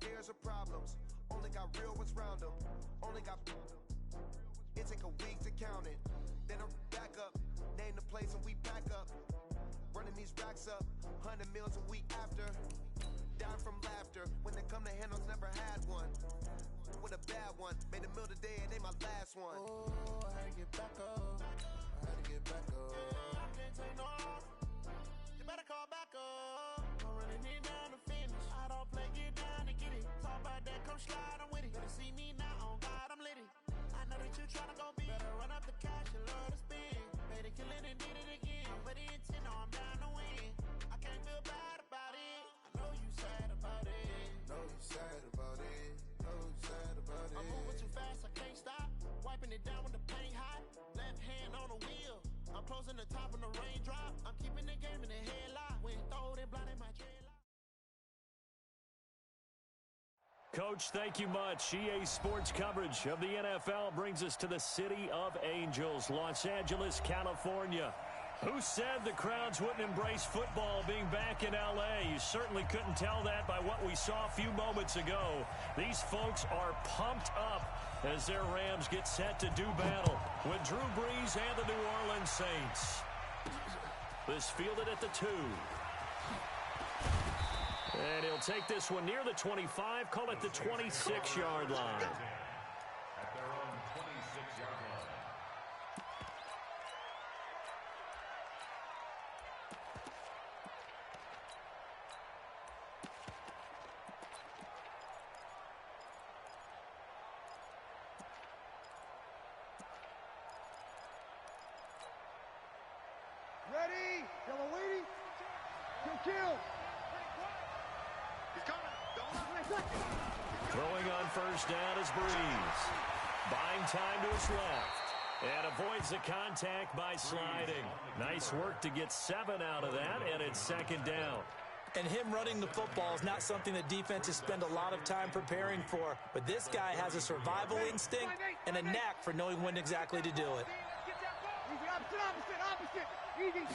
cares or problems. Only got real ones round them. Only got... It take a week to count it. Then I'm back up. Name the place and we pack up. Running these racks up. 100 meals a week after. Down from laughter. When they come to handles, never had one. With a bad one. Made a meal today and they my last one. Oh, I had to get back up. I had to get back up. I can't take no off. You better call back up. I'm running it down to finish. I don't play, get down to get it. Talk about that, come slide, I'm with it. Better see me now, on God, I'm litty. I know that you tryna go big. Better run up the cash and love to spend. Made a killing and did it again. But the intent, no, I'm down to win. I can't feel bad about it. I know you sad about it. Know you sad about it. Know you sad about it. I'm moving too fast, I can't stop. Wiping it down when the paint hot. Left hand on the wheel. I'm closing the top when the raindrop. I'm keeping the game in the headlock. When throwed and blinded my dreadlock. Coach, thank you much. EA Sports coverage of the NFL brings us to the City of Angels, Los Angeles, California. Who said the crowds wouldn't embrace football being back in L.A.? You certainly couldn't tell that by what we saw a few moments ago. These folks are pumped up as their Rams get set to do battle with Drew Brees and the New Orleans Saints. This fielded at the 2. And he'll take this one near the 25, call it the 26-yard line. At their own 26-yard line. Ready? Yellow lady. Kill. Throwing on first down is Brees. Buying time to his left. And avoids the contact by sliding. Nice work to get 7 out of that, and it's second down. And him running the football is not something that defenses spend a lot of time preparing for. But this guy has a survival instinct and a knack for knowing when exactly to do it. Opposite. Easy.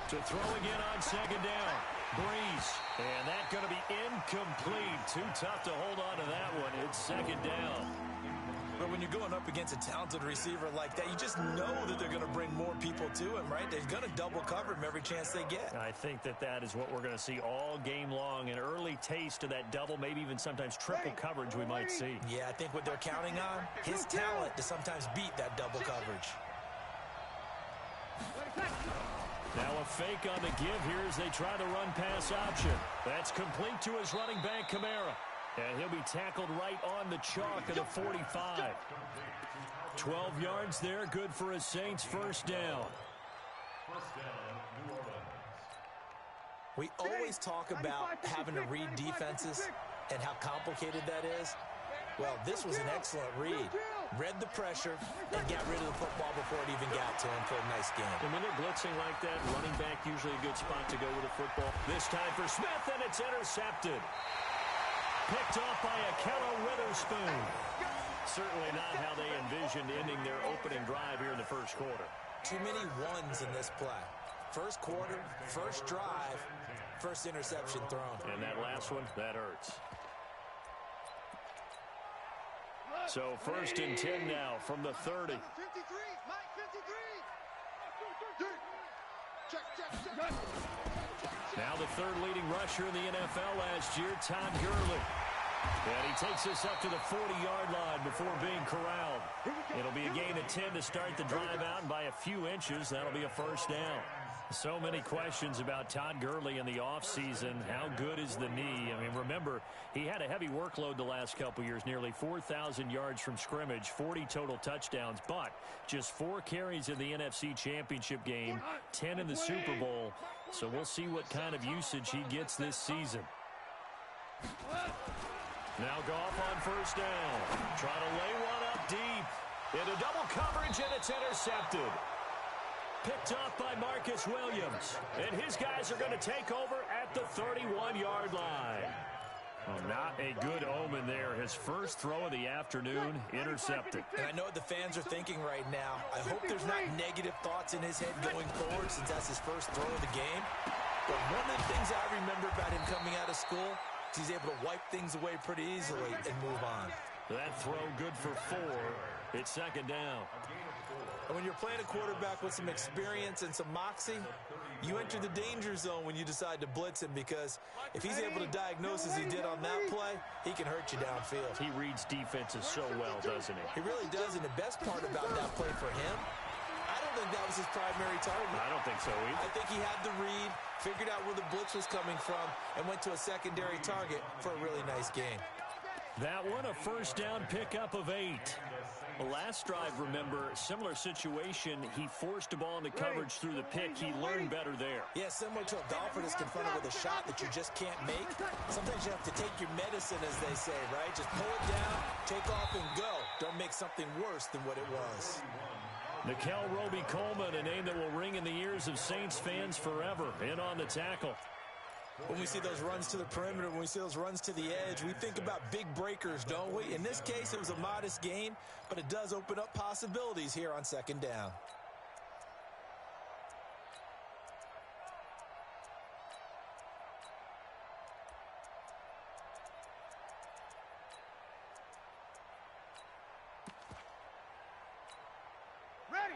To throw again on second down. Brees. And that's going to be incomplete. Too tough to hold on to that one. It's second down. But when you're going up against a talented receiver like that, you just know that they're going to bring more people to him, right? They're going to double cover him every chance they get. I think that is what we're going to see all game long. An early taste of that double, maybe even sometimes triple coverage we might see. Yeah, I think what they're counting on, his talent to sometimes beat that double coverage. Now a fake on the give here as they try the run-pass option. That's complete to his running back, Kamara. And he'll be tackled right on the chalk at the 45. 12 yards there, good for a Saints first down. First down, New Orleans. We always talk about having to read defenses and how complicated that is. Well, this was an excellent read. Read the pressure and got rid of the football before it even got to him for a nice game. And when they're blitzing like that, running back usually a good spot to go with the football. This time for Smith, and it's intercepted. Picked off by Akello Witherspoon. Certainly not how they envisioned ending their opening drive here in the first quarter. Too many ones in this play. First quarter, first drive, first interception thrown. And that last one, that hurts. So first and 10 now from the 30. 53, Mike 53. Now the third leading rusher in the NFL last year, Todd Gurley. And he takes us up to the 40-yard line before being corralled. It'll be a gain of 10 to start the drive out, and by a few inches, that'll be a first down. So many questions about Todd Gurley in the offseason. How good is the knee? I mean, remember, he had a heavy workload the last couple years, nearly 4,000 yards from scrimmage, 40 total touchdowns, but just 4 carries in the NFC Championship game, 10 in the Super Bowl. So we'll see what kind of usage he gets this season. Now Goff on first down. Trying to lay one up deep. Into double coverage, and it's intercepted. Picked off by Marcus Williams. And his guys are going to take over at the 31-yard line. Well, not a good omen there. His first throw of the afternoon, intercepted. And I know what the fans are thinking right now. I hope there's not negative thoughts in his head going forward since that's his first throw of the game. But one of the things I remember about him coming out of school, He's able to wipe things away pretty easily and move on. That throw good for 4. It's second down. And when you're playing a quarterback with some experience and some moxie, you enter the danger zone when you decide to blitz him, because if he's able to diagnose as he did on that play, he can hurt you downfield. He reads defenses so well, doesn't he? He really does, and the best part about that play for him, I don't think that was his primary target. I don't think so either. I think he had the read, figured out where the blitz was coming from, and went to a secondary target for a really nice gain. That one, a first down pickup of 8. Last drive, remember, similar situation. He forced a ball into coverage through the pick. He learned better there. Yeah, similar to a golfer that's confronted with a shot that you just can't make. Sometimes you have to take your medicine, as they say, right? Just pull it down, take off, and go. Don't make something worse than what it was. Nickel Roby-Coleman, a name that will ring in the ears of Saints fans forever, in on the tackle. When we see those runs to the perimeter, when we see those runs to the edge, we think about big breakers, don't we? In this case, it was a modest gain, but it does open up possibilities here on second down.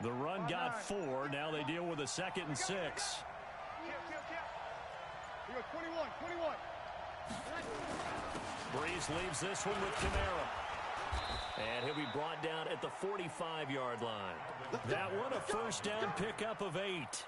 The run got 4. Now they deal with a 2nd and 6. 21. Breeze leaves this one with Kamara. And he'll be brought down at the 45-yard line. That one, a first down pickup of 8.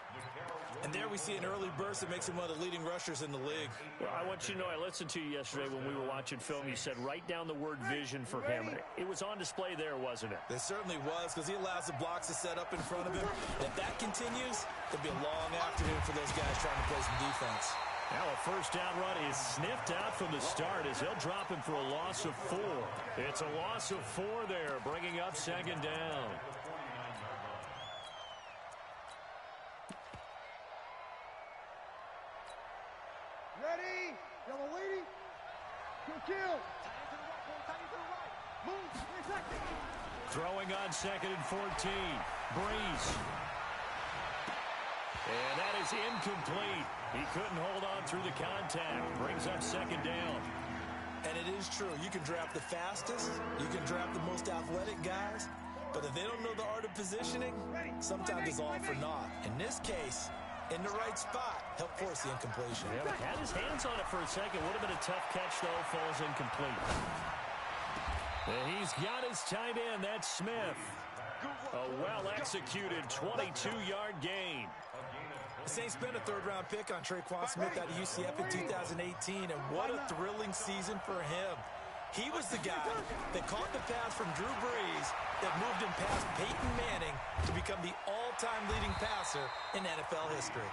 And there we see an early burst that makes him one of the leading rushers in the league. Well, I want you to know, I listened to you yesterday when we were watching film. You said write down the word vision for him. It was on display there, wasn't it? It certainly was, because he allows the blocks to set up in front of him. And if that continues, it'll be a long afternoon for those guys trying to play some defense. Now a first down run is sniffed out from the start as he'll drop him for a loss of 4. It's a loss of 4 there, bringing up second down. Ready, yellow waiting, kill. Move, Throwing on 2nd and 14. Breeze. And that is incomplete. He couldn't hold on through the contact. Brings up second down. And it is true. You can draft the fastest. You can draft the most athletic guys. But if they don't know the art of positioning, sometimes it's all for naught. In this case, in the right spot, helped force the incompletion. Yeah, but had his hands on it for a second. Would have been a tough catch, though. Falls incomplete. And he's got his tight end. That's Smith. A well-executed 22-yard gain. The Saints spent a third-round pick on Traquan Smith out of UCF in 2018, and what a thrilling season for him. He was the guy that caught the pass from Drew Brees that moved him past Peyton Manning to become the all-time leading passer in NFL history.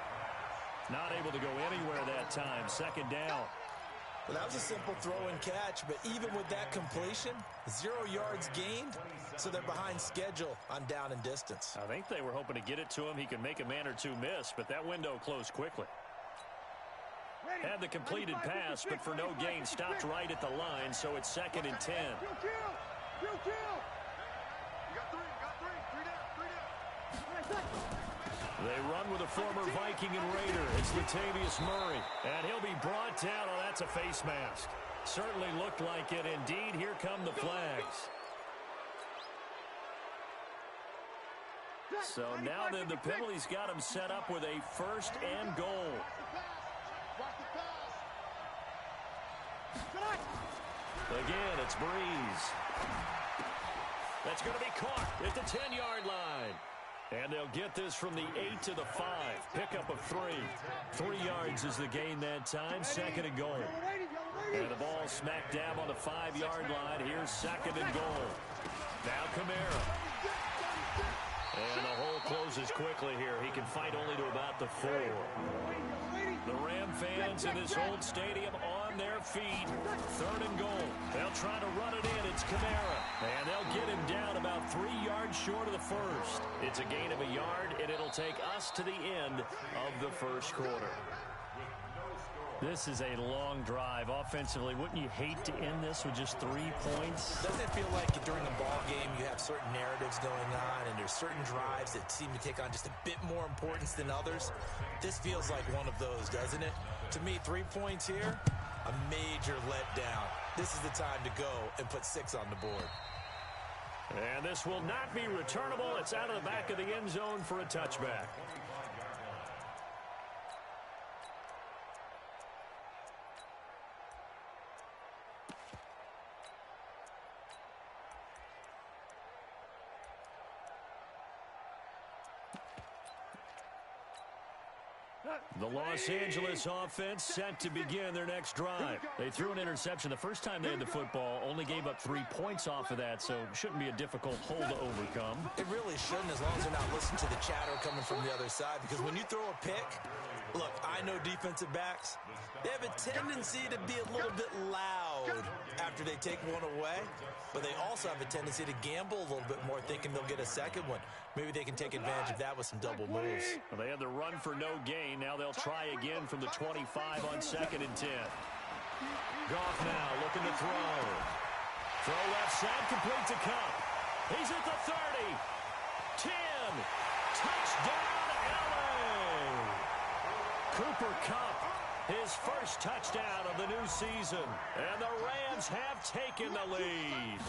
Not able to go anywhere that time. Second down. Well, that was a simple throw and catch, but even with that completion, 0 yards gained, so they're behind schedule on down and distance. I think they were hoping to get it to him. He could make a man or two miss, but that window closed quickly. Had the completed pass, but for no gain, stopped right at the line, so it's 2nd and 10. Kill. You got 3 down. They run with a former Viking and Raider. It's Latavius Murray, and he'll be brought down. Oh, that's a face mask. Certainly looked like it. Indeed, here come the flags. So now then, the penalty's got him set up with a 1st and goal. Again, it's Breeze. That's going to be caught at the 10-yard line. And they'll get this from the 8 to the 5. Pickup of 3. 3 yards is the gain that time. 2nd and goal. And the ball smack dab on the 5-yard line. Here's 2nd and goal. Now Kamara. And the hole closes quickly here. He can fight only to about the 4. The Ram fans in this old stadium on their feet. 3rd and goal. They'll try to run it in. It's Kamara. And they'll get him down about 3 yards short of the 1st. It's a gain of a yard, and it'll take us to the end of the 1st quarter. This is a long drive offensively. Wouldn't you hate to end this with just 3 points? Doesn't it feel like during a ball game you have certain narratives going on and there's certain drives that seem to take on just a bit more importance than others? This feels like one of those, doesn't it? To me, 3 points here, a major letdown. This is the time to go and put 6 on the board. And this will not be returnable. It's out of the back of the end zone for a touchback. The Los Angeles offense set to begin their next drive. They threw an interception the first time they had the football, only gave up 3 points off of that, so it shouldn't be a difficult hole to overcome. It really shouldn't, as long as they're not listening to the chatter coming from the other side, because when you throw a pick, look, I know defensive backs, they have a tendency to be a little bit loud after they take one away, but they also have a tendency to gamble a little bit more, thinking they'll get a second one. Maybe they can take advantage of that with some double moves. Well, they had the run for no gain. Now they'll try again from the 25 on 2nd and 10. Goff now looking to throw. Throw left side, complete to Cup. He's at the 30. 10. Touchdown, LA. Cooper Kupp, his first touchdown of the new season. And the Rams have taken the lead.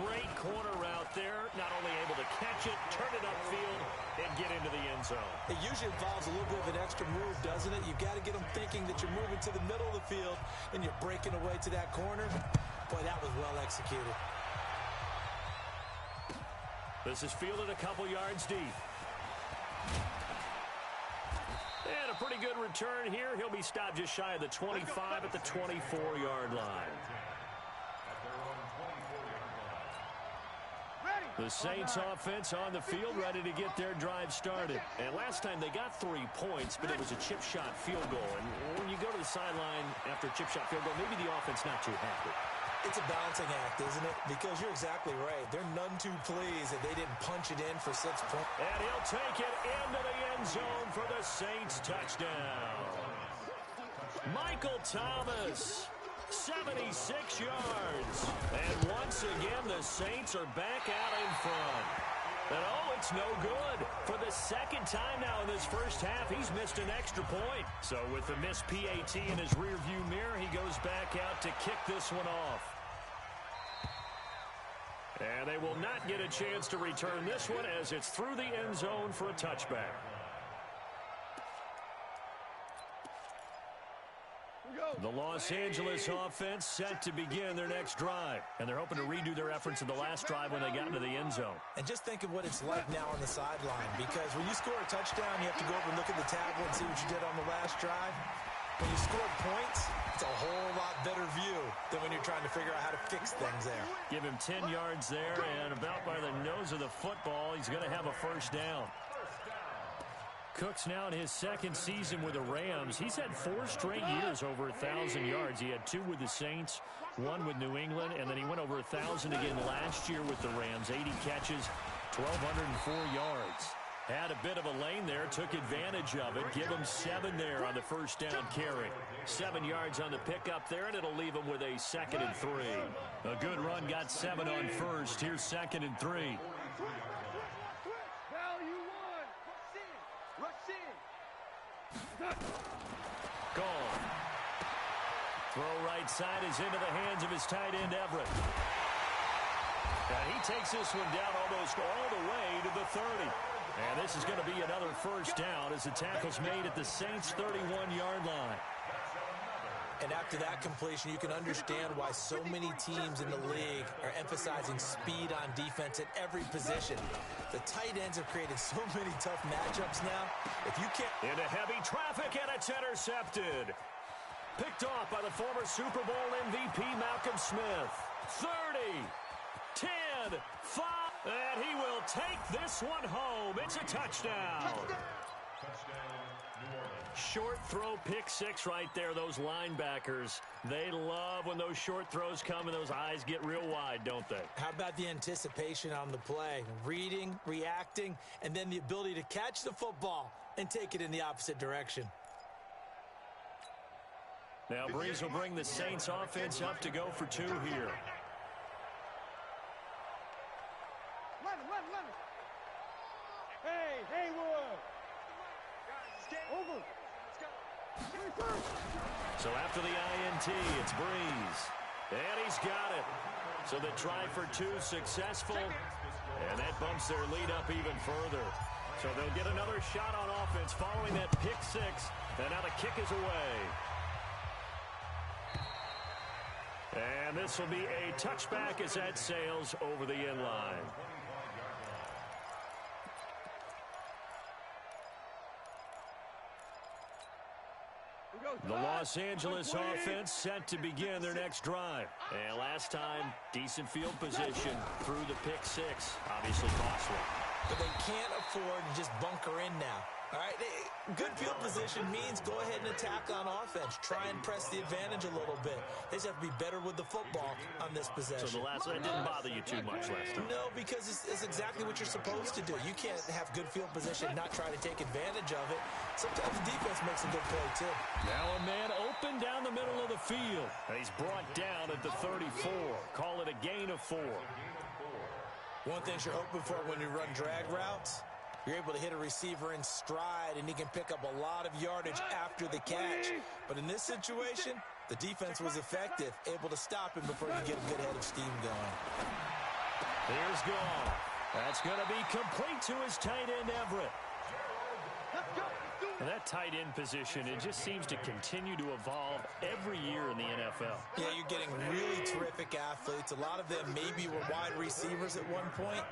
Great corner route there. Not only able to catch it, turn it upfield, and get into the end zone. It usually involves a little bit of an extra move, doesn't it? You've got to get them thinking that you're moving to the middle of the field and you're breaking away to that corner. Boy, that was well executed. This is fielded a couple yards deep. And a pretty good return here. He'll be stopped just shy of the 25 at the 24-yard line. The Saints offense on the field, ready to get their drive started. And last time they got 3 points, but it was a chip shot field goal. And when you go to the sideline after a chip shot field goal, maybe the offense not too happy. It's a balancing act, isn't it? Because you're exactly right. They're none too pleased that they didn't punch it in for 6 points. And he'll take it into the end zone for the Saints touchdown. Michael Thomas, 76 yards. And once again, the Saints are back out in front. And oh, it's no good. For the second time now in this first half, he's missed an extra point. So with the missed PAT in his rearview mirror, he goes back out to kick this one off. And they will not get a chance to return this one as it's through the end zone for a touchback. The Los Angeles offense set to begin their next drive. And they're hoping to redo their efforts in the last drive when they got into the end zone. And just think of what it's like now on the sideline. Because when you score a touchdown, you have to go over and look at the tablet and see what you did on the last drive. When you scored points, it's a whole lot better view than when you're trying to figure out how to fix things there. Give him 10 yards there, and about by the nose of the football, he's going to have a first down. Cook's now in his second season with the Rams. He's had 4 straight years over 1,000 yards. He had 2 with the Saints, 1 with New England, and then he went over 1,000 again last year with the Rams. 80 catches, 1,204 yards. Had a bit of a lane there, took advantage of it. Give him 7 there on the first down carry. 7 yards on the pickup there, and it'll leave him with a 2nd and 3. A good run, got 7 on first. Here's 2nd and 3. Gone. Throw right side is into the hands of his tight end, Everett. And he takes this one down almost all the way to the 30. And this is going to be another first down as the tackle's made at the Saints' 31-yard line. And after that completion, you can understand why so many teams in the league are emphasizing speed on defense at every position. The tight ends have created so many tough matchups now. If you can't... Into heavy traffic, and it's intercepted. Picked off by the former Super Bowl MVP Malcolm Smith. 30, 10, 5, and he will take this one home. It's a touchdown. Short throw, pick 6 right there. Those linebackers, they love when those short throws come and those eyes get real wide, don't they? How about the anticipation on the play? Reading, reacting, and then the ability to catch the football and take it in the opposite direction. Now Breeze will bring the Saints offense up to go for 2 here. Hey, Haywood! Over! So after PAT. It's Breeze. And he's got it. So the try for two successful. And that bumps their lead up even further. So they'll get another shot on offense following that pick six. And now the kick is away. And this will be a touchback as that sails over the end line. The Los Angeles offense set to begin their next drive. And last time, decent field position through the pick six. Obviously costly. But they can't afford to just bunker in now. All right, good field position means go ahead and attack on offense. Try and press the advantage a little bit. They just have to be better with the football on this possession. So that didn't bother you too much last time? No, because it's exactly what you're supposed to do. You can't have good field position and not try to take advantage of it. Sometimes the defense makes a good play, too. Now a man open down the middle of the field. And he's brought down at the 34. Call it a gain of 4. One thing you're hoping for when you run drag routes, you're able to hit a receiver in stride, and he can pick up a lot of yardage after the catch. But in this situation, the defense was effective, able to stop him before he could get a good head of steam going. Here's Gall. That's going to be complete to his tight end, Everett. And that tight end position, it just seems to continue to evolve every year in the NFL. Yeah, you're getting really terrific athletes. A lot of them maybe were wide receivers at one point.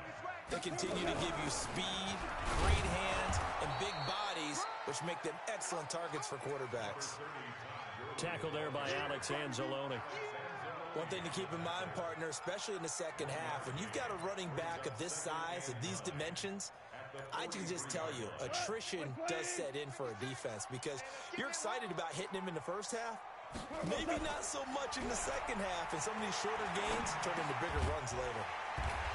They continue to give you speed, great hands, and big bodies, which make them excellent targets for quarterbacks. Tackle there by Alex Anzalone. One thing to keep in mind, partner, especially in the second half, when you've got a running back of this size, of these dimensions, I can just tell you, attrition does set in for a defense because you're excited about hitting him in the first half. Maybe not so much in the second half, and some of these shorter gains turn into bigger runs later.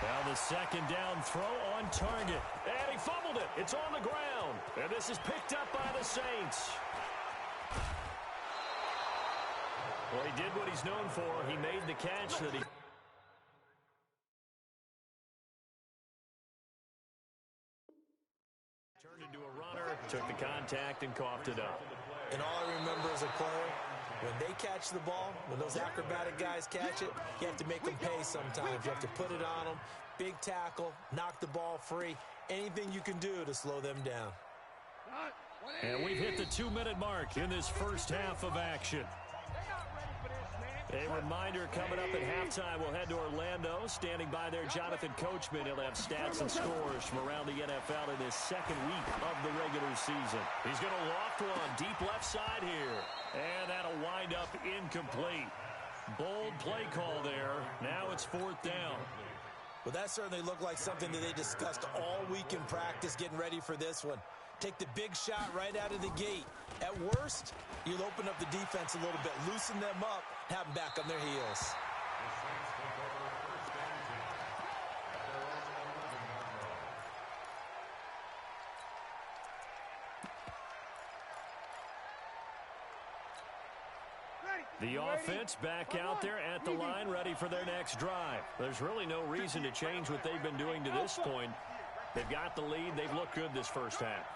Now the second down throw on target. And he fumbled it. It's on the ground. And this is picked up by the Saints. Well, he did what he's known for. He made the catch that he... Turned into a runner, took the contact, and coughed it up. And all I remember as a player, when they catch the ball, when those acrobatic guys catch it, you have to make them pay sometimes. You have to put it on them, big tackle, knock the ball free, anything you can do to slow them down. And we've hit the 2-minute mark in this first half of action. A reminder coming up at halftime, we'll head to Orlando. Standing by there, Jonathan Coachman. He'll have stats and scores from around the NFL in this second week of the regular season. He's going to loft one deep left side here. And that'll wind up incomplete. Bold play call there. Now it's 4th down. Well, that certainly looked like something that they discussed all week in practice getting ready for this one. Take the big shot right out of the gate. At worst, you'll open up the defense a little bit, loosen them up, have them back on their heels. The offense back out there at the line, ready for their next drive. There's really no reason to change what they've been doing to this point. They've got the lead. They've looked good this first half.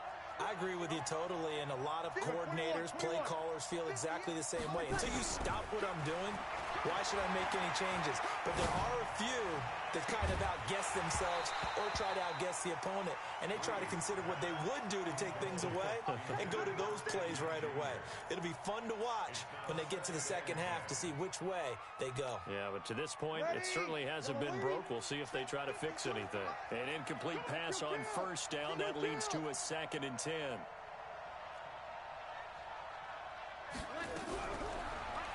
I agree with you totally, and a lot of coordinators, play callers feel exactly the same way. Until you stop what I'm doing, why should I make any changes? But there are a few that kind of outguess themselves or try to outguess the opponent, and they try to consider what they would do to take things away and go to those plays right away. It'll be fun to watch when they get to the second half to see which way they go. Yeah, but to this point, it certainly hasn't been broke. We'll see if they try to fix anything. An incomplete pass on first down. That leads to a 2nd and 10.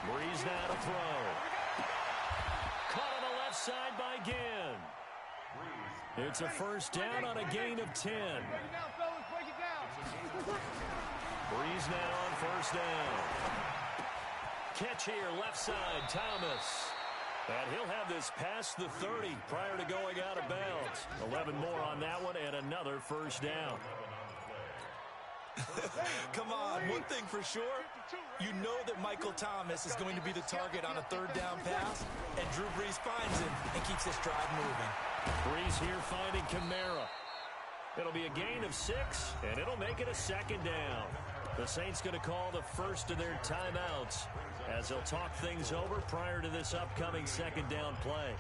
Breeze now to throw. Caught on the left side by Ginn. It's a first down on a gain of 10. Breeze now on first down. Catch here, left side, Thomas. And he'll have this past the 30 prior to going out of bounds. 11 more on that one and another first down. Come on, one thing for sure, you know that Michael Thomas is going to be the target on a 3rd down pass, and Drew Brees finds him and keeps this drive moving. Brees here finding Kamara. It'll be a gain of 6, and it'll make it a 2nd down. The Saints going to call the first of their timeouts as they'll talk things over prior to this upcoming second down play.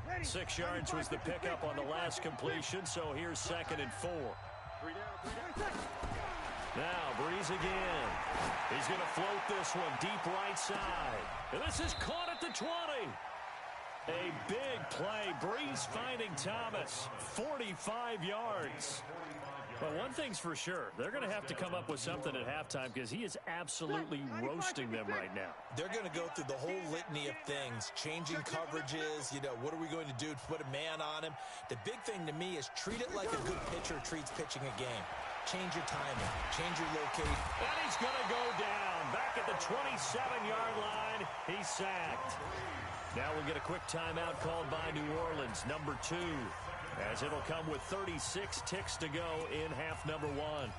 Ready. 6 yards was the pickup on the last completion, so here's 2nd and 4. Now, Breeze again. He's going to float this one deep right side. And this is caught at the 20. A big play. Breeze finding Thomas. 45 yards. But one thing's for sure. They're going to have to come up with something at halftime because he is absolutely roasting them right now. They're going to go through the whole litany of things, changing coverages, what are we going to do to put a man on him? The big thing to me is treat it like a good pitcher treats pitching a game. Change your timing, change your location. And he's going to go down. Back at the 27-yard line, he's sacked. Now we'll get a quick timeout called by New Orleans, number 2. As it'll come with 36 ticks to go in half number 1.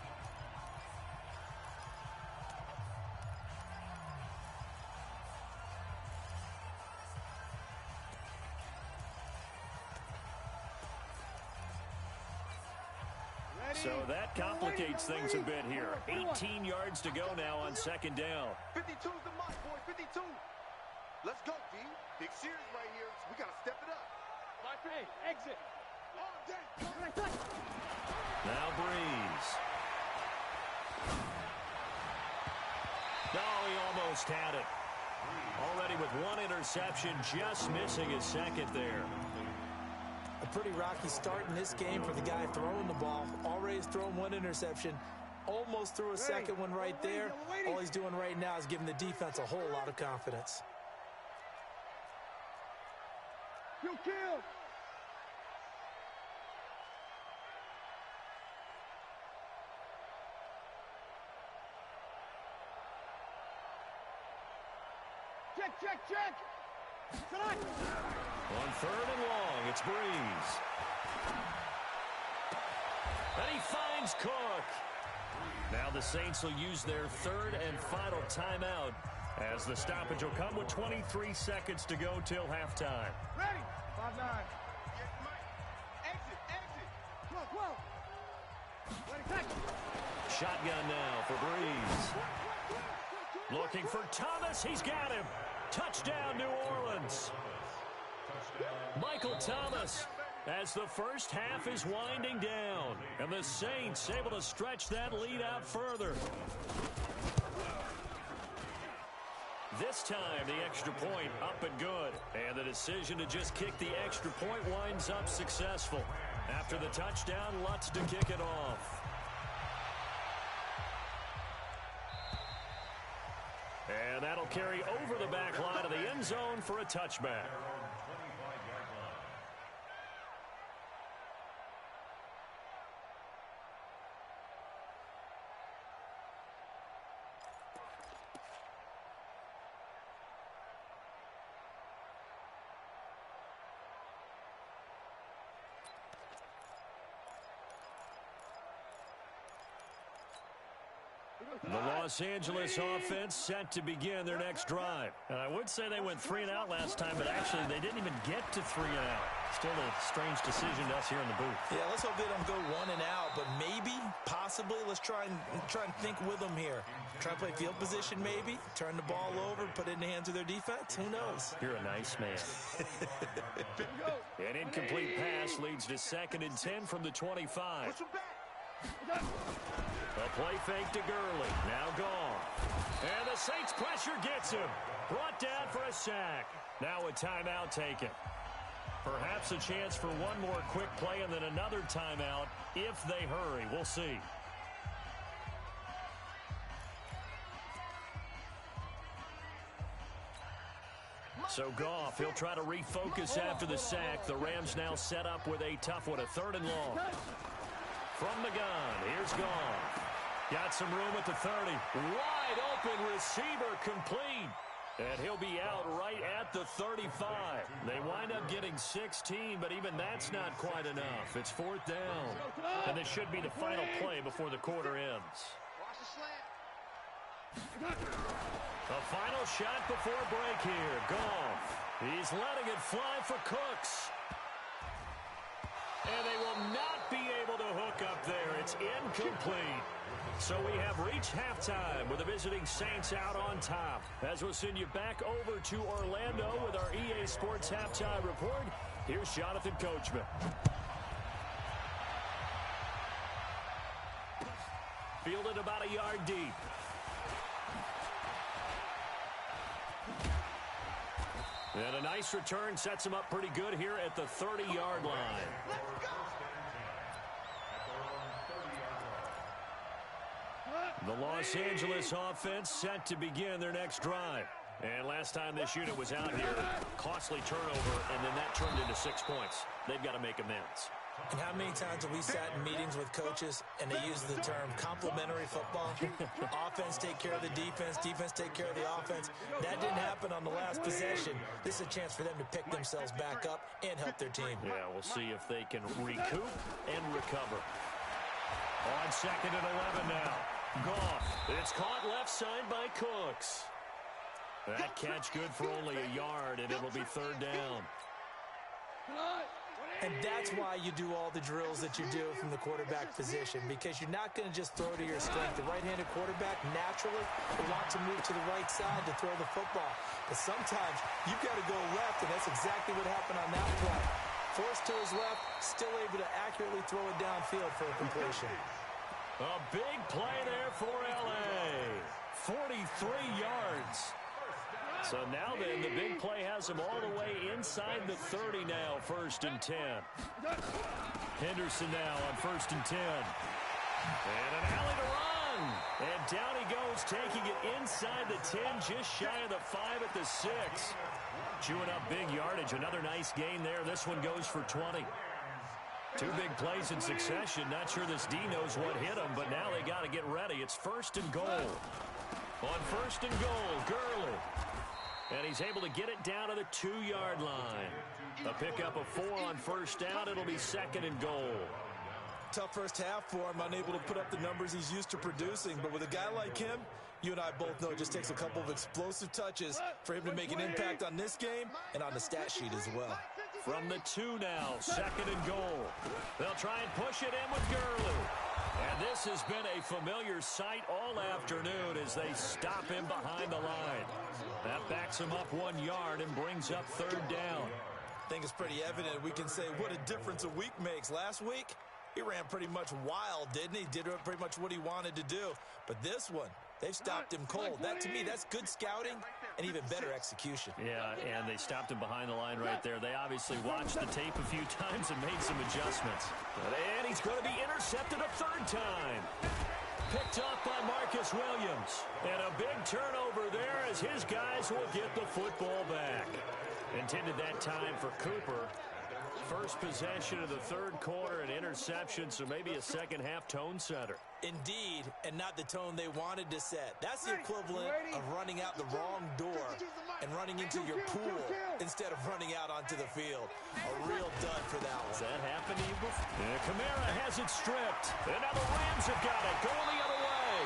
So that complicates things a bit here. 18 yards to go now on 2nd down. 52's the mark, boy. 52. Let's go, D. Big series right here. So we got to step it up. Hey, exit. Now Breeze. No, he almost had it. Already with 1 interception, just missing his 2nd there. A pretty rocky start in this game for the guy throwing the ball. Already has thrown 1 interception. Almost threw a 2nd one right there. All he's doing right now is giving the defense a whole lot of confidence. You kill. Check. On 3rd and long, it's Breeze. And he finds Cook. Now the Saints will use their 3rd and final timeout as the stoppage will come with 23 seconds to go till halftime. Ready. 5-9. Exit. Whoa. Ready, catch. Shotgun now for Breeze. Looking for Thomas. He's got him. Touchdown, New Orleans. Michael Thomas as the first half is winding down. And the Saints able to stretch that lead out further. This time, the extra point up and good. And the decision to just kick the extra point winds up successful. After the touchdown, Lutz to kick it off. And that'll carry over the back line of the end zone for a touchback. The Los Angeles offense set to begin their next drive. And I would say they went 3 and out last time, but actually they didn't even get to 3 and out. Still a strange decision to us here in the booth. Yeah, let's hope they don't go 1 and out, but maybe, possibly, let's try and think with them here. Try and play field position maybe, turn the ball over, put it in the hands of their defense. Who knows? You're a nice man. An incomplete pass leads to 2nd and 10 from the 25. A play fake to Gurley. Now gone. And the Saints pressure gets him. Brought down for a sack. Now a timeout taken. Perhaps a chance for one more quick play and then another timeout if they hurry. We'll see. So Goff, he'll try to refocus after the sack. The Rams now set up with a tough one, a 3rd and long. From the gun, here's Goff. Got some room at the 30. Wide open receiver complete. And he'll be out right at the 35. They wind up getting 16, but even that's not quite enough. It's 4th down. And this should be the final play before the quarter ends. Watch the slant. The final shot before break here. Goff. He's letting it fly for Cooks. And they will not be able to hook up there. It's incomplete. So we have reached halftime with the visiting Saints out on top. As we'll send you back over to Orlando with our EA Sports Halftime Report, here's Jonathan Coachman. Fielded about a yard deep. And a nice return sets him up pretty good here at the 30-yard line. The Los Angeles offense set to begin their next drive. And last time this unit was out here, costly turnover, and then that turned into 6 points. They've got to make amends. And how many times have we sat in meetings with coaches and they use the term complementary football? Offense take care of the defense, defense take care of the offense. That didn't happen on the last possession. This is a chance for them to pick themselves back up and help their team. Yeah, we'll see if they can recoup and recover. On 2nd and 11 now. Goff. It's caught left side by Cooks. That catch good for only a yard, and it'll be 3rd down. And that's why you do all the drills that you do from the quarterback position, because you're not going to just throw to your strength. The right-handed quarterback naturally will want to move to the right side to throw the football. But sometimes you've got to go left, and that's exactly what happened on that play. Forced to his left, still able to accurately throw it downfield for a completion. A big play there for L.A. 43 yards. So now then, the big play has him all the way inside the 30 now, 1st and 10. Henderson now on 1st and 10. And an alley to run. And down he goes, taking it inside the 10, just shy of the 5 at the 6. Chewing up big yardage. Another nice gain there. This one goes for 20. 2 big plays in succession. Not sure this D knows what hit him, but now they got to get ready. It's 1st and goal. On 1st and goal, Gurley. And he's able to get it down to the 2-yard line. A pickup of 4 on 1st down. It'll be 2nd and goal. Tough first half for him, unable to put up the numbers he's used to producing. But with a guy like him, you and I both know it just takes a couple of explosive touches for him to make an impact on this game and on the stat sheet as well. From the 2 now, 2nd and goal. They'll try and push it in with Gurley. And this has been a familiar sight all afternoon as they stop him behind the line. That backs him up 1 yard and brings up 3rd down. I think it's pretty evident we can say what a difference a week makes. Last week, he ran pretty much wild, didn't he? Did pretty much what he wanted to do. But this one, they've stopped him cold. That, to me, that's good scouting and even better execution. Yeah, and they stopped him behind the line right there. They obviously watched the tape a few times and made some adjustments. And he's going to be intercepted a 3rd time. Picked off by Marcus Williams. And a big turnover there as his guys will get the football back. Intended that time for Cooper. First possession of the 3rd quarter, an interception, so maybe a second-half tone setter. Indeed, and not the tone they wanted to set. That's the equivalent of running out the wrong door and running into your pool instead of running out onto the field. A real dud for that one. Does that happen to you before? Yeah, Kamara has it stripped. And now the Rams have got it, going the other way.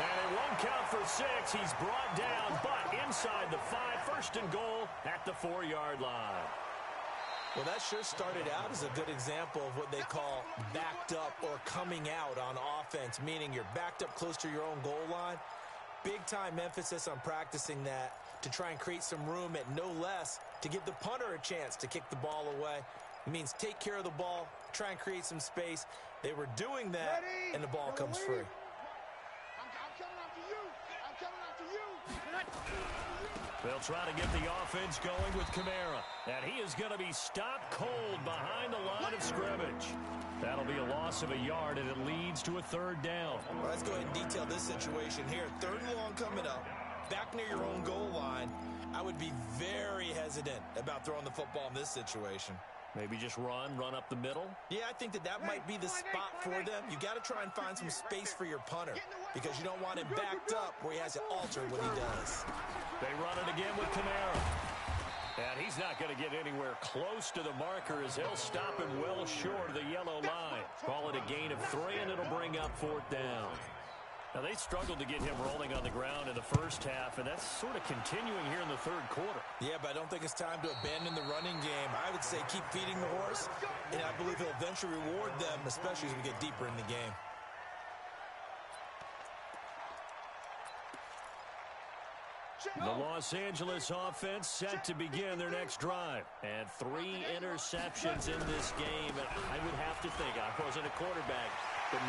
And it won't count for 6. He's brought down, but inside the 5, 1st and goal at the 4-yard line. Well, that sure started out as a good example of what they call backed up or coming out on offense, meaning you're backed up close to your own goal line. Big-time emphasis on practicing that to try and create some room at no less to give the punter a chance to kick the ball away. It means take care of the ball, try and create some space. They were doing that, and the ball comes free. They'll try to get the offense going with Kamara. And he is going to be stopped cold behind the line of scrimmage. That'll be a loss of a yard, and it leads to a 3rd down. Well, let's go ahead and detail this situation here. 3rd and long coming up, back near your own goal line. I would be very hesitant about throwing the football in this situation. Maybe just run up the middle? Yeah, I think that might be the spot for them. You got to try and find some space for your punter because you don't want him backed up where he has to alter what he does. They run it again with Kamara. And he's not going to get anywhere close to the marker as they'll stop him well short of the yellow line. Call it a gain of 3, and it'll bring up 4th down. Now, they struggled to get him rolling on the ground in the first half, and that's sort of continuing here in the third quarter. Yeah, but I don't think it's time to abandon the running game. I would say keep feeding the horse, and I believe he'll eventually reward them, especially as we get deeper in the game. The Los Angeles offense set to begin their next drive. And 3 interceptions in this game. And I would have to think, I wasn't a quarterback, but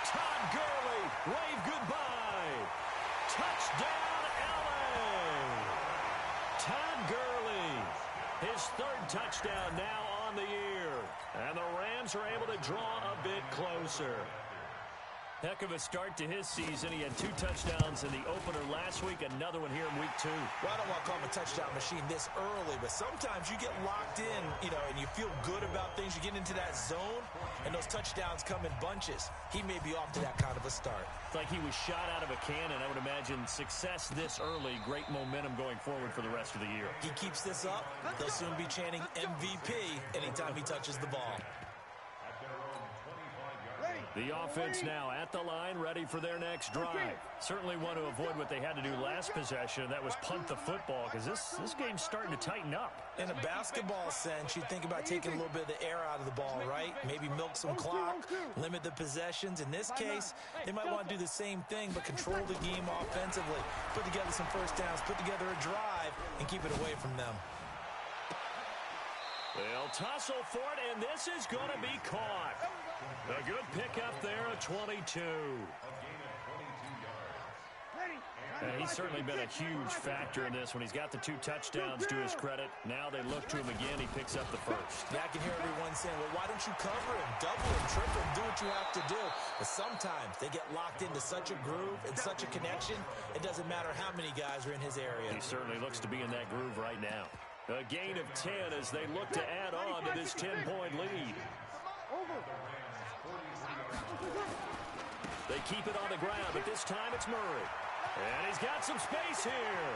Todd Gurley, wave goodbye. Touchdown, LA. Todd Gurley, his 3rd touchdown now on the year. And the Rams are able to draw a bit closer. Heck of a start to his season. He had 2 touchdowns in the opener last week, another one here in week 2. Well, I don't want to call him a touchdown machine this early, but sometimes you get locked in, and you feel good about things. You get into that zone, and those touchdowns come in bunches. He may be off to that kind of a start. It's like he was shot out of a cannon. I would imagine success this early, great momentum going forward for the rest of the year. He keeps this up, they'll soon be chanting MVP anytime he touches the ball. The offense now at the line, ready for their next drive. Certainly want to avoid what they had to do last possession. That was punt the football, because this game's starting to tighten up. In a basketball sense, you think about taking a little bit of the air out of the ball, right? Maybe milk some clock, limit the possessions. In this case, they might want to do the same thing, but control the game offensively. Put together some first downs, put together a drive, and keep it away from them. They'll tussle for it, and this is going to be caught. A good pickup there, a 22. And he's certainly been a huge factor in this when he's got the 2 touchdowns to his credit. Now they look to him again. He picks up the first. Yeah, I can hear everyone saying, well, why don't you cover him, double him, triple him, do what you have to do. But sometimes they get locked into such a groove and such a connection, it doesn't matter how many guys are in his area. He certainly looks to be in that groove right now. A gain of 10 as they look to add on to this 10-point lead. They keep it on the ground, but this time it's Murray. And he's got some space here.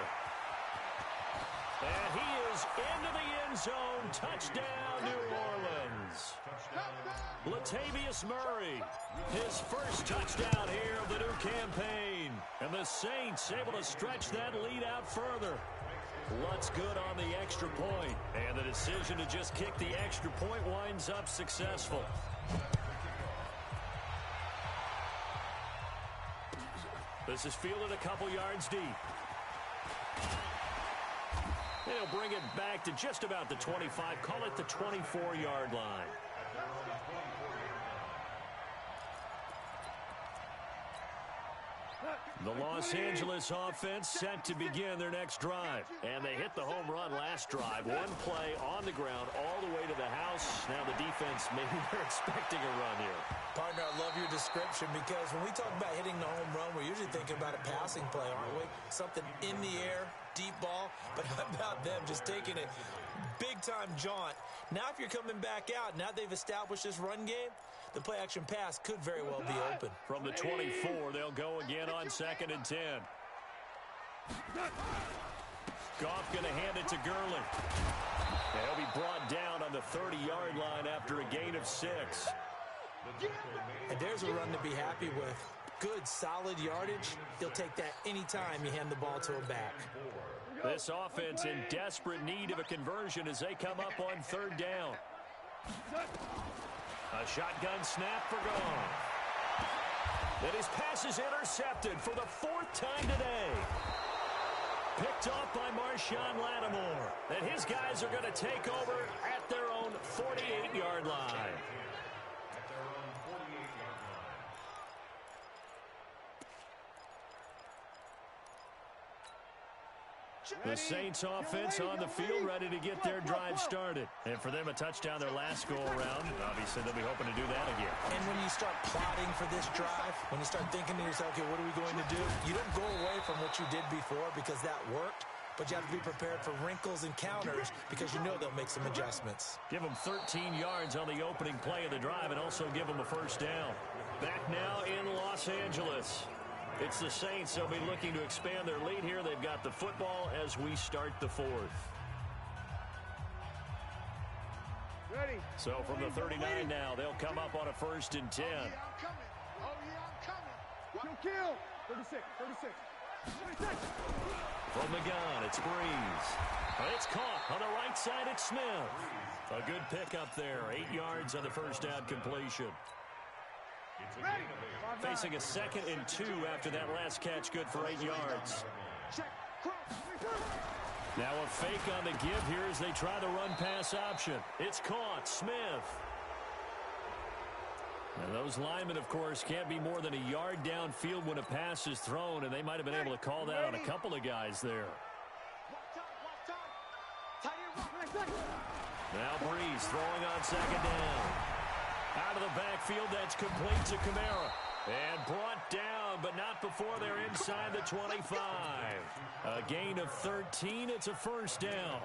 And he is into the end zone. Touchdown, New Orleans. Latavius Murray, his first touchdown here of the new campaign. And the Saints able to stretch that lead out further. Lutz good on the extra point. And the decision to just kick the extra point winds up successful. This is fielded a couple yards deep. They'll bring it back to just about the 25. Call it the 24-yard line. The Los Angeles offense set to begin their next drive. And they hit the home run last drive. 1 play on the ground all the way to the house. Now the defense, maybe they're expecting a run here. Partner, I love your description because when we talk about hitting the home run, we're usually thinking about a passing play, aren't we? Something in the air, deep ball. But how about them just taking it big-time jaunt? Now if you're coming back out, now they've established this run game, the play-action pass could very well be open. From the 24, they'll go again on 2nd and 10. Goff going to hand it to Gurley. He'll be brought down on the 30-yard line after a gain of 6. And there's a run to be happy with. Good, solid yardage. He'll take that anytime you hand the ball to a back. This offense in desperate need of a conversion as they come up on 3rd down. A shotgun snap for Goff. Then his pass is intercepted for the 4th time today. Picked off by Marshawn Lattimore. And his guys are going to take over at their own 48-yard line. The Saints offense on the field ready to get their drive started. And for them, a touchdown their last go-around. Obviously, they'll be hoping to do that again. And when you start plotting for this drive, when you start thinking to yourself, okay, what are we going to do? You don't go away from what you did before because that worked. But you have to be prepared for wrinkles and counters because you know they'll make some adjustments. Give them 13 yards on the opening play of the drive and also give them a first down. Back now in Los Angeles. It's the Saints. They'll be looking to expand their lead here. They've got the football as we start the 4th. Ready. So from the 39 now, they'll come up on a 1st and 10. Oh, yeah, I'm coming. Kill. 36. From the gun, it's Breeze. It's caught on the right side. It's Smith. A good pickup there. 8 yards on the first down completion. Facing a 2nd and 2 after that last catch, good for 8 yards. Now a fake on the give here as they try the run-pass option. It's caught. Smith. And those linemen, of course, can't be more than a yard downfield when a pass is thrown, and they might have been able to call that on a couple of guys there. Now Breeze throwing on 2nd down. Out of the backfield, that's complete to Kamara. And brought down, but not before they're inside the 25. A gain of 13. It's a first down.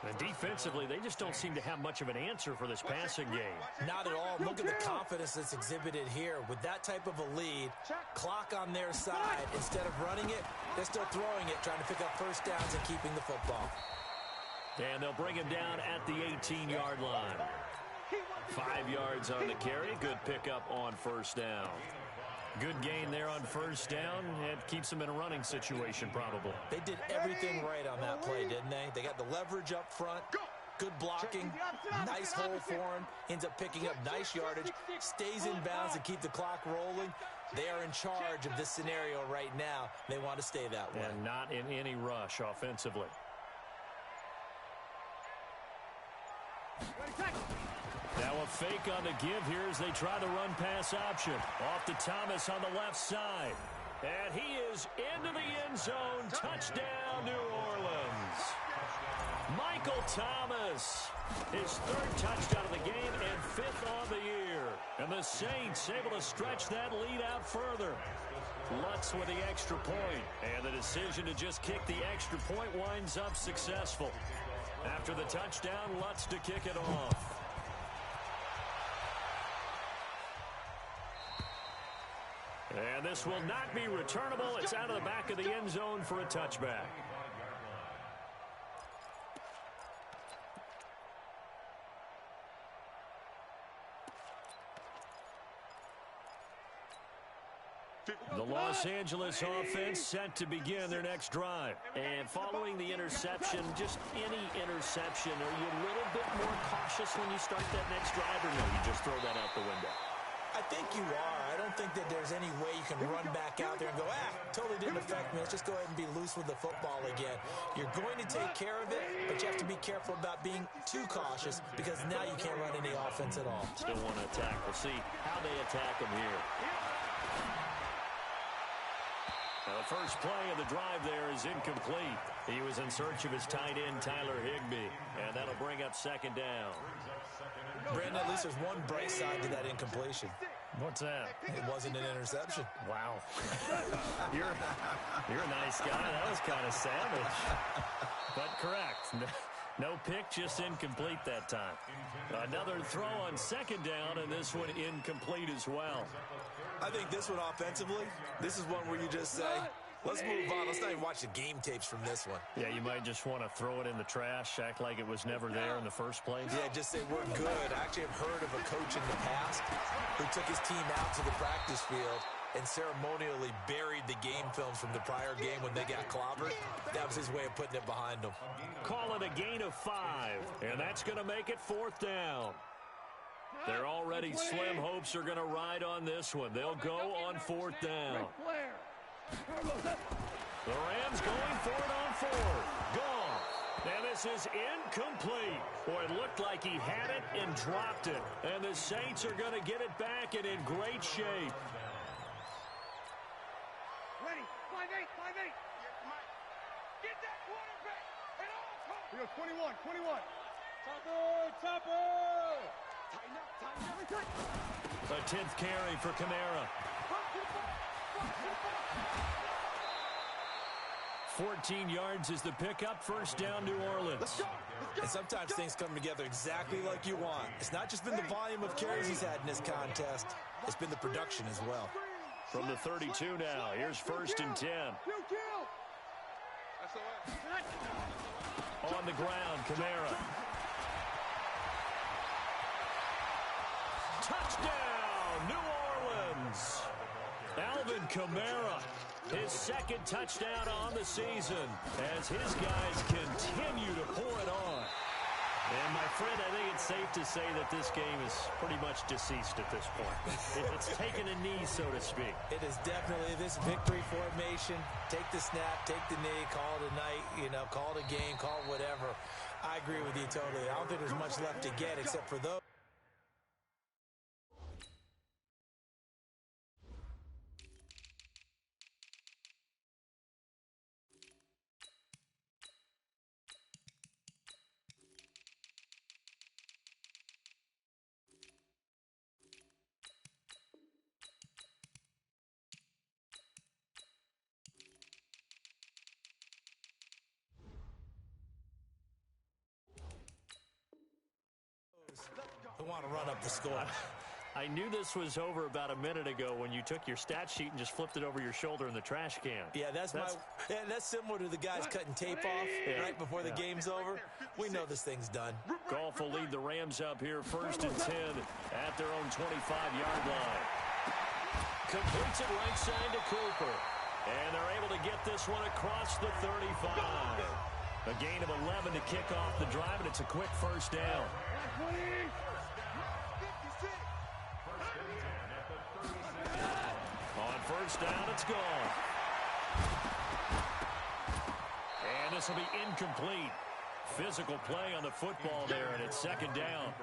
And defensively, they just don't seem to have much of an answer for this passing game. Not at all. Look at the confidence that's exhibited here. With that type of a lead, clock on their side, instead of running it, they're still throwing it, trying to pick up first downs and keeping the football. And they'll bring him down at the 18-yard line. 5 yards on the carry. Good pickup on first down. Good gain there on first down. It keeps them in a running situation, probably. They did everything right on that play, didn't they? They got the leverage up front, good blocking, nice hole for him, ends up picking up nice yardage, stays in bounds and keep the clock rolling. They are in charge of this scenario right now. They want to stay that way. And not in any rush offensively. Now a fake on the give here as they try the run-pass option. Off to Thomas on the left side. And he is into the end zone. Touchdown, New Orleans. Michael Thomas. His 3rd touchdown of the game and 5th on the year. And the Saints able to stretch that lead out further. Lutz with the extra point. And the decision to just kick the extra point winds up successful. After the touchdown, Lutz to kick it off. And this will not be returnable. It's out of the back of the end zone for a touchback. The Los Angeles offense set to begin their next drive. And following the interception, just any interception, are you a little bit more cautious when you start that next drive, or no, you just throw that out the window? I think you are. I don't think that there's any way you can run back out there and go, totally didn't affect me. Let's just go ahead and be loose with the football again. You're going to take care of it, but you have to be careful about being too cautious because now you can't run any offense at all. Still want to attack. We'll see how they attack him here. Now the first play of the drive there is incomplete. He was in search of his tight end, Tyler Higbee, and that'll bring up 2nd down. Brandon, at least there's one bright side to that incompletion. What's that? It wasn't an interception. Wow. You're a nice guy. That was kind of savage. But correct. No pick, just incomplete that time. Another throw on 2nd down, and this one incomplete as well. I think this one offensively, this is one where you just say, let's move on. Let's not even watch the game tapes from this one. Yeah, you might just want to throw it in the trash, act like it was never there in the first place. Yeah, just say we're good. I actually have heard of a coach in the past who took his team out to the practice field and ceremonially buried the game films from the prior game when they got clobbered. That was his way of putting it behind them. Call it a gain of 5, and that's going to make it 4th down. Their already slim hopes are going to ride on this one. They'll go on 4th down. The Rams going for it on 4th. Gone. And this is incomplete. Boy, it looked like he had it and dropped it. And the Saints are going to get it back and in great shape. Ready. 5-8. Get that quarterback. And all. We go 21. Topper. Tighten up. A 10th carry for Kamara. 14 yards is the pickup. First down, New Orleans. And sometimes things come together exactly like you want. It's not just been the volume of carries he's had in this contest. It's been the production as well. From the 32 now, here's 1st and 10. On the ground, Kamara. Touchdown, New Orleans. Kamara. His second touchdown on the season as his guys continue to pour it on. And, my friend, I think it's safe to say that this game is pretty much deceased at this point. It's taken a knee, so to speak. It is definitely this victory formation. Take the snap, take the knee, call it a night, call it a game, call it whatever. I agree with you totally. I don't think there's much left to get except for those. Who want to run up the score. I knew this was over about a minute ago when you took your stat sheet and just flipped it over your shoulder in the trash can. Yeah, that's similar to the guys cutting tape off right before the game's over. We know this thing's done. Goff will lead the Rams up here 1st and 10 at their own 25-yard line. Completes it right side to Cooper. And they're able to get this one across the 35. A gain of 11 to kick off the drive, and it's a quick first down. On first down, it's gone. And this will be incomplete. Physical play on the football there, and it's second down.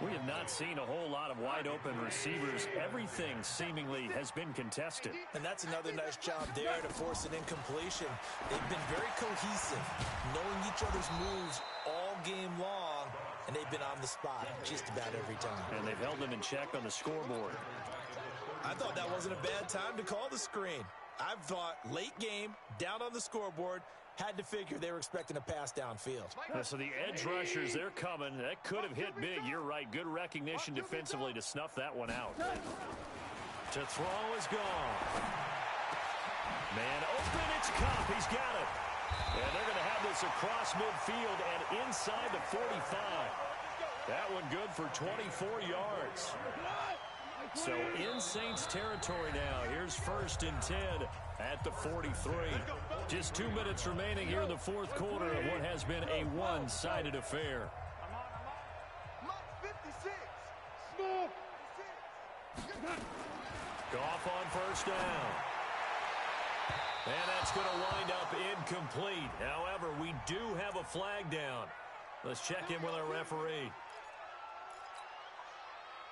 We have not seen a whole lot of wide-open receivers. Everything seemingly has been contested. And that's another nice job there to force an incompletion. They've been very cohesive, knowing each other's moves all game long, and they've been on the spot just about every time. And they've held them in check on the scoreboard. I thought that wasn't a bad time to call the screen. I thought late game, down on the scoreboard, had to figure they were expecting a pass downfield. So the edge rushers, they're coming. That could have hit big. You're right. Good recognition defensively to snuff that one out. To throw is gone. Man open, it's Cup. He's got it. And they're going to have this across midfield and inside the 45. That one good for 24 yards. So in Saints territory now. Here's 1st and 10 at the 43. Just 2 minutes remaining here in the fourth quarter of what has been a one-sided affair. Goff on first down. And that's going to wind up incomplete. However, we do have a flag down. Let's check in with our referee.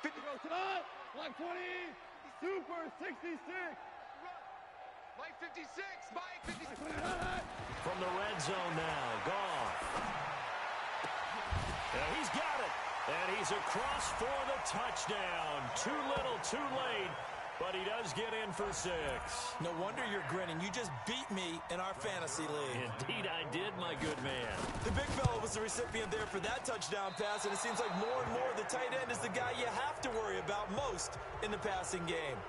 50 Mike 20, Super 66. Mike 56, Mike 56. From the red zone now, Goff. And he's got it. And he's across for the touchdown. Too little, too late. But he does get in for 6. No wonder you're grinning. You just beat me in our fantasy league. Indeed I did, my good man. The big fella was the recipient there for that touchdown pass, and it seems like more and more the tight end is the guy you have to worry about most in the passing game.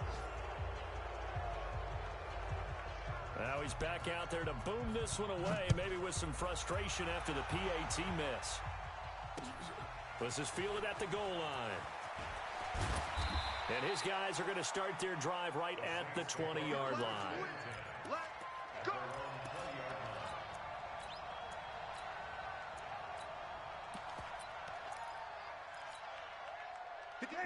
Now he's back out there to boom this one away, maybe with some frustration after the PAT miss. This is fielded at the goal line. And his guys are going to start their drive right at the 20-yard line. Let's go.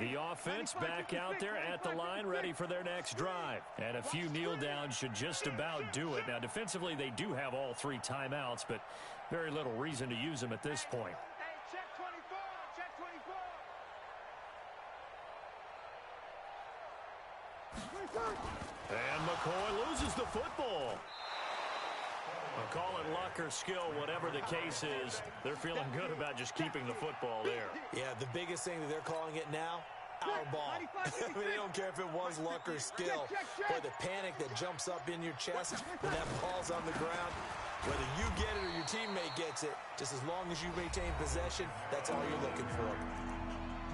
The offense back out there at the line, ready for their next drive. And a few kneel downs should just about do it. Now, defensively, they do have all 3 timeouts, but very little reason to use them at this point. And McCoy loses the football. I'll call it luck or skill, whatever the case is. They're feeling good about just keeping the football there. Yeah, the biggest thing that they're calling it now, our ball. I mean, they don't care if it was luck or skill. Or the panic that jumps up in your chest when that ball's on the ground. Whether you get it or your teammate gets it, just as long as you maintain possession, that's all you're looking for.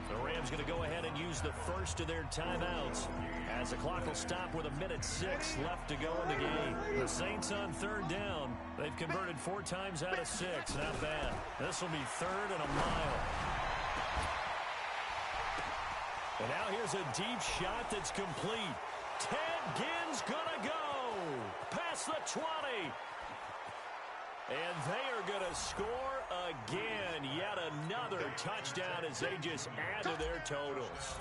The Rams going to go ahead and use the first of their timeouts as the clock will stop with 1:06 left to go in the game. The Saints on 3rd down. They've converted 4 times out of 6. Not bad. This will be 3rd and a mile. And now here's a deep shot that's complete Ted Ginn's gonna go past the 20. And they are going to score again. Yet another touchdown as they just add to their totals.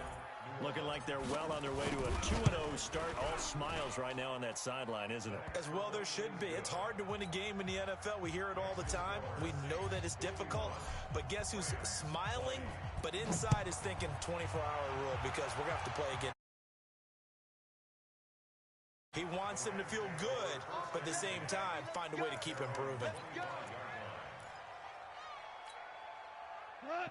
Looking like they're well on their way to a 2-0 start. All smiles right now on that sideline, isn't it? As well there should be. It's hard to win a game in the NFL. We hear it all the time. We know that it's difficult. But guess who's smiling? But inside is thinking 24-hour rule because we're going to have to play again. He wants them to feel good, but at the same time, find a way to keep improving.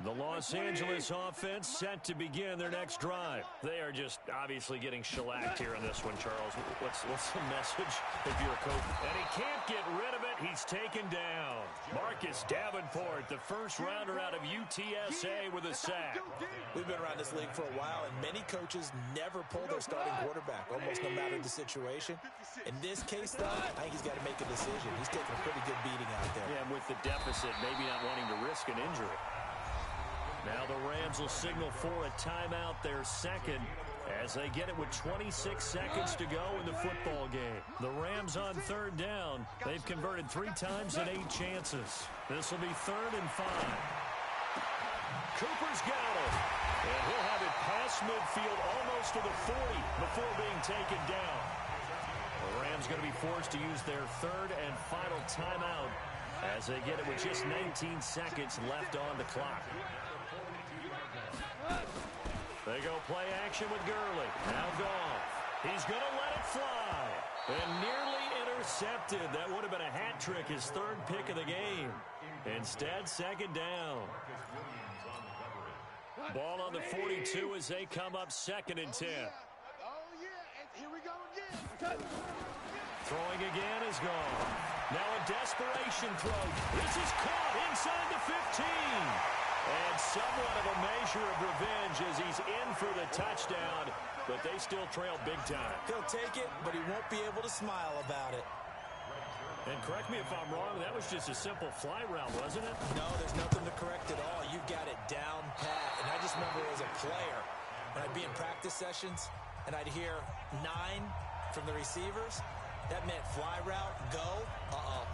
The Los Angeles offense set to begin their next drive. They are just obviously getting shellacked here in this one, Charles. What's the message if you're a coach? And he can't get rid of it. He's taken down. Marcus Davenport, the first rounder out of UTSA with a sack. We've been around this league for a while, and many coaches never pull their starting quarterback, almost no matter the situation. In this case, though, I think he's got to make a decision. He's taking a pretty good beating out there. Yeah, with the deficit, maybe not wanting to risk an injury. Now the Rams will signal for a timeout, their second, as they get it with 26 seconds to go in the football game. The Rams on third down. They've converted 3 times in 8 chances. This will be 3rd and 5. Cooper's got it. And he'll have it past midfield almost to the 40 before being taken down. The Rams going to be forced to use their 3rd and final timeout as they get it with just 19 seconds left on the clock. They go play action with Gurley. Now Goff. He's going to let it fly. And nearly intercepted. That would have been a hat trick, his 3rd pick of the game. Instead, 2nd down. Ball on the 42 as they come up 2nd and 10. Oh, yeah, and here we go again. Throwing again is gone. Now a desperation throw. This is caught inside the 15. And somewhat of a measure of revenge as he's in for the touchdown, but they still trail big time. He'll take it, but he won't be able to smile about it. And correct me if I'm wrong, that was just a simple fly route, wasn't it? No, there's nothing to correct at all. You've got it down pat. And I just remember as a player, when I'd be in practice sessions, and I'd hear 9 from the receivers, that meant fly route, go,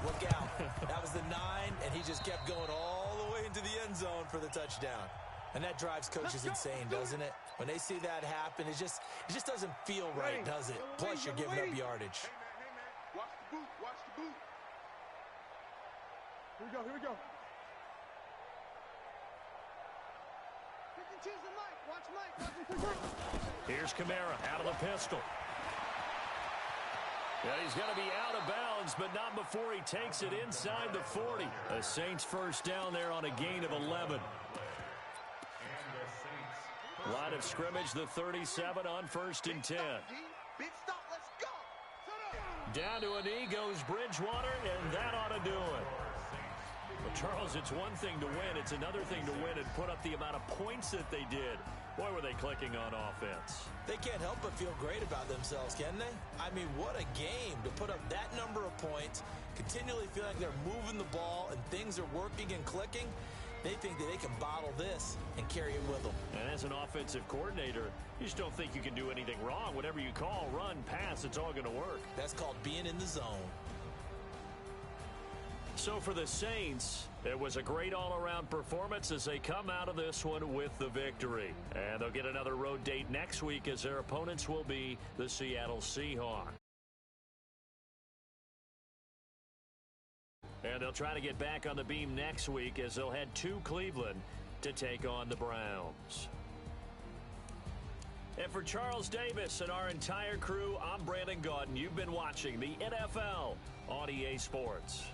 look out. That was the 9, and he just kept going all the way into the end zone for the touchdown. And that drives coaches insane, doesn't it? When they see that happen, it just doesn't feel right, does it? Plus, you're giving up yardage. Hey, man, watch the boot, watch the boot. Here we go. Watch Mike. Here's Kamara out of the pistol. Yeah, he's going to be out of bounds, but not before he takes it inside the 40. The Saints first down there on a gain of 11. Line of scrimmage, the 37 on 1st and 10. Big stop, let's go. Down to a knee goes Bridgewater, and that ought to do it. Well, Charles, it's one thing to win. It's another thing to win and put up the amount of points that they did. Boy, were they clicking on offense. They can't help but feel great about themselves, can they? I mean, what a game to put up that number of points, continually feel like they're moving the ball and things are working and clicking. They think that they can bottle this and carry it with them. And as an offensive coordinator, you just don't think you can do anything wrong. Whatever you call, run, pass, it's all going to work. That's called being in the zone. So for the Saints, it was a great all-around performance as they come out of this one with the victory. And they'll get another road date next week as their opponents will be the Seattle Seahawks. And they'll try to get back on the beam next week as they'll head to Cleveland to take on the Browns. And for Charles Davis and our entire crew, I'm Brandon Gaudin. You've been watching the NFL on EA Sports.